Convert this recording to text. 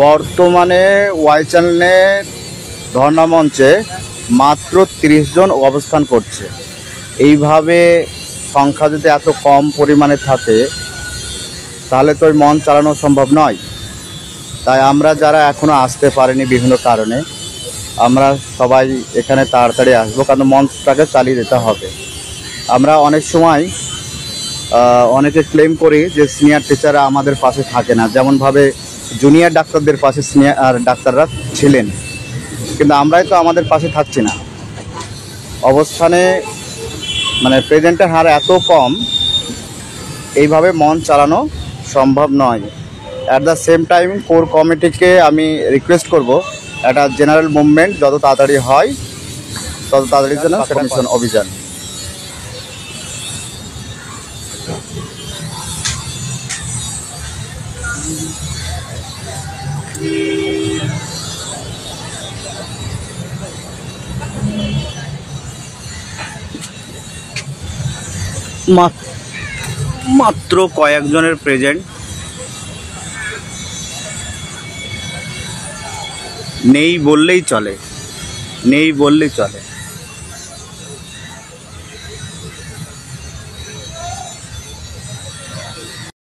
বর্তমানে ওয়াই চ্যানেলে ধর্ণা মঞ্চে মাত্র 30 জন অবস্থান করছে। এইভাবে সংখ্যা যদি এত কম পরিমাণে থাকে তাহলে তো ওই মঞ্চ চালানো সম্ভব নয়। তাই আমরা যারা এখনও আসতে পারিনি বিভিন্ন কারণে, আমরা সবাই এখানে তাড়াতাড়ি আসবো, কারণ মঞ্চটাকে চালিয়ে দিতে হবে। আমরা অনেক সময় অনেকে ক্লেম করি যে সিনিয়র টিচাররা আমাদের পাশে থাকে না, যেমনভাবে জুনিয়র ডাক্তারদের পাশে সিনিয়র ডাক্তাররা ছিলেন, কিন্তু আমরাই তো আমাদের পাশে থাকছি না। অবস্থানে মানে প্রেজেন্টের হার এত কম, এইভাবে মঞ্চ চালানো সম্ভব নয়। At the same time core কমিটিকে আমি রিকোয়েস্ট করব, একটা জেনারেল মুভমেন্ট যত তাড়াতাড়ি হয় তত তাড়াতাড়ি যেন কমিশন অভিযান। মাত্র কয়েকজনের প্রেজেন্ট, নেই বললেই চলে।